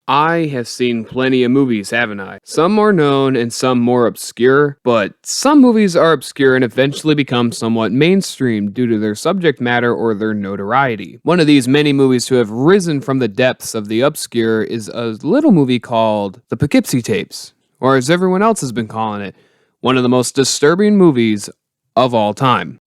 I have seen plenty of movies, haven't I? Some more known and some more obscure, but some movies are obscure and eventually become somewhat mainstream due to their subject matter or their notoriety. One of these many movies to have risen from the depths of the obscure is a little movie called The Poughkeepsie Tapes, or as everyone else has been calling it, one of the most disturbing movies of all time.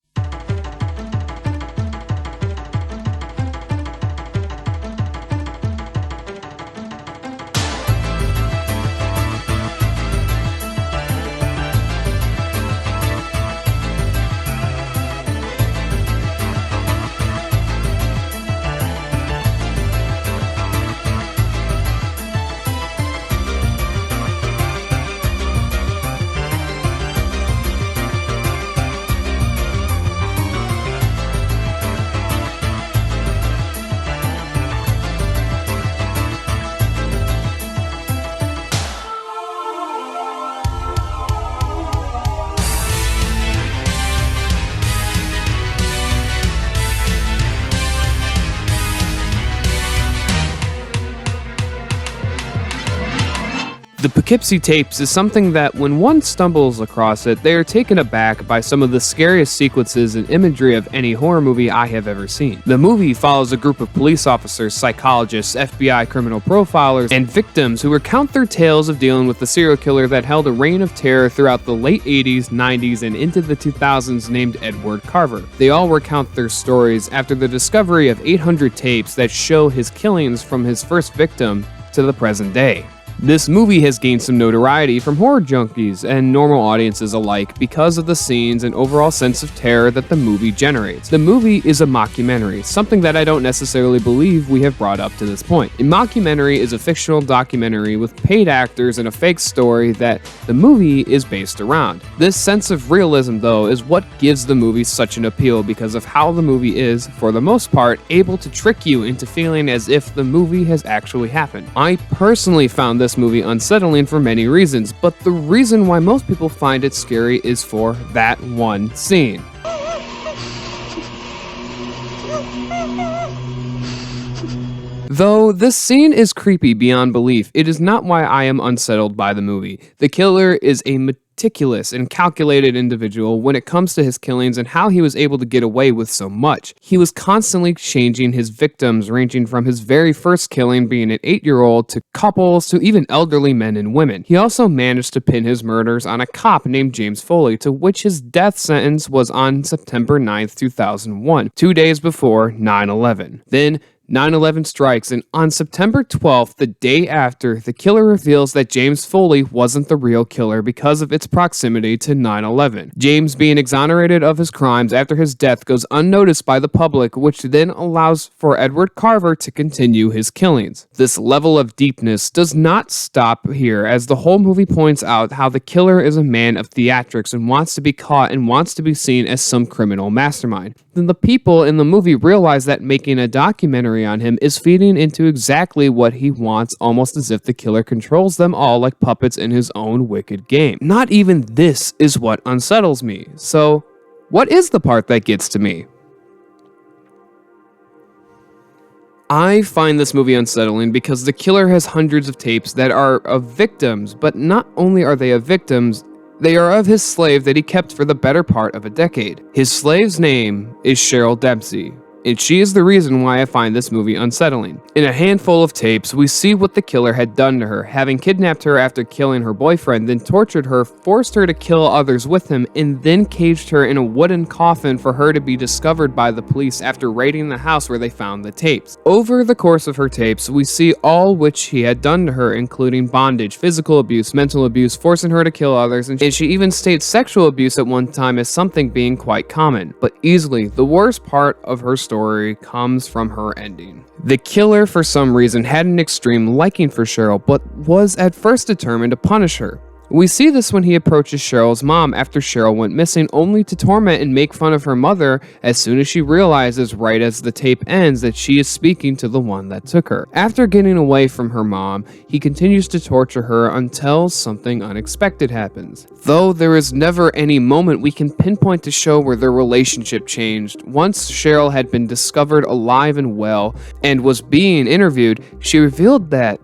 The Poughkeepsie Tapes is something that when one stumbles across it, they are taken aback by some of the scariest sequences and imagery of any horror movie I have ever seen. The movie follows a group of police officers, psychologists, FBI criminal profilers, and victims who recount their tales of dealing with the serial killer that held a reign of terror throughout the late 80s, 90s, and into the 2000s named Edward Carver. They all recount their stories after the discovery of 800 tapes that show his killings from his first victim to the present day. This movie has gained some notoriety from horror junkies and normal audiences alike because of the scenes and overall sense of terror that the movie generates. The movie is a mockumentary, something that I don't necessarily believe we have brought up to this point. A mockumentary is a fictional documentary with paid actors and a fake story that the movie is based around. This sense of realism, though, is what gives the movie such an appeal because of how the movie is, for the most part, able to trick you into feeling as if the movie has actually happened. I personally found this movie unsettling for many reasons, but the reason why most people find it scary is for that one scene. Though this scene is creepy beyond belief, it is not why I am unsettled by the movie. The killer is a meticulous and calculated individual when it comes to his killings and how he was able to get away with so much. He was constantly changing his victims, ranging from his very first killing being an 8-year-old to couples to even elderly men and women. He also managed to pin his murders on a cop named James Foley, to which his death sentence was on September 9th, 2001, 2 days before 9/11. Then 9/11 strikes, and on September 12th, the day after, the killer reveals that James Foley wasn't the real killer because of its proximity to 9/11. James being exonerated of his crimes after his death goes unnoticed by the public, which then allows for Edward Carver to continue his killings. This level of deepness does not stop here, as the whole movie points out how the killer is a man of theatrics and wants to be caught and wants to be seen as some criminal mastermind. Then the people in the movie realize that making a documentary on him is feeding into exactly what he wants, almost as if the killer controls them all like puppets in his own wicked game. Not even this is what unsettles me. So, what is the part that gets to me? I find this movie unsettling because the killer has hundreds of tapes that are of victims, but not only are they of victims, they are of his slave that he kept for the better part of a decade. His slave's name is Cheryl Dempsey, and she is the reason why I find this movie unsettling. In a handful of tapes, we see what the killer had done to her, having kidnapped her after killing her boyfriend, then tortured her, forced her to kill others with him, and then caged her in a wooden coffin for her to be discovered by the police after raiding the house where they found the tapes. Over the course of her tapes, we see all which he had done to her, including bondage, physical abuse, mental abuse, forcing her to kill others, and she even states sexual abuse at one time as something being quite common. But easily, the worst part of her story comes from her ending. The killer, for some reason, had an extreme liking for Cheryl, but was at first determined to punish her. We see this when he approaches Cheryl's mom after Cheryl went missing, only to torment and make fun of her mother as soon as she realizes right as the tape ends that she is speaking to the one that took her. After getting away from her mom, he continues to torture her until something unexpected happens. Though there is never any moment we can pinpoint to show where their relationship changed, once Cheryl had been discovered alive and well and was being interviewed, she revealed that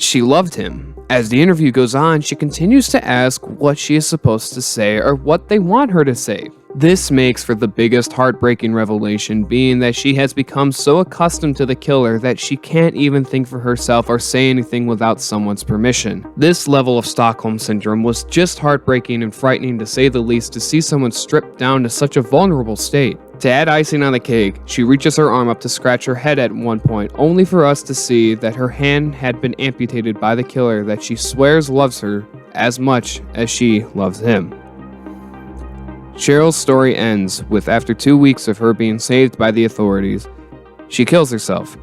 she loved him. As the interview goes on, she continues to ask what she is supposed to say or what they want her to say. This makes for the biggest heartbreaking revelation, being that she has become so accustomed to the killer that she can't even think for herself or say anything without someone's permission. This level of Stockholm Syndrome was just heartbreaking and frightening to say the least, to see someone stripped down to such a vulnerable state. To add icing on the cake, she reaches her arm up to scratch her head at one point, only for us to see that her hand had been amputated by the killer that she swears loves her as much as she loves him. Cheryl's story ends with, after 2 weeks of her being saved by the authorities, she kills herself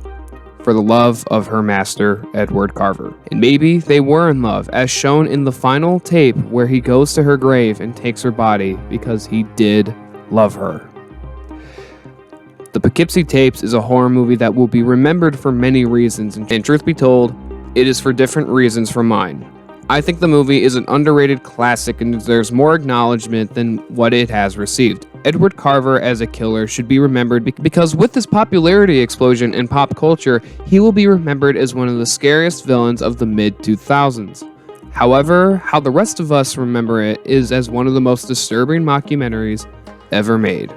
for the love of her master, Edward Carver. And maybe they were in love, as shown in the final tape where he goes to her grave and takes her body because he did love her. The Poughkeepsie Tapes is a horror movie that will be remembered for many reasons, and truth be told, it is for different reasons from mine. I think the movie is an underrated classic and deserves more acknowledgement than what it has received. Edward Carver as a killer should be remembered because with this popularity explosion in pop culture, he will be remembered as one of the scariest villains of the mid-2000s. However, how the rest of us remember it is as one of the most disturbing mockumentaries ever made.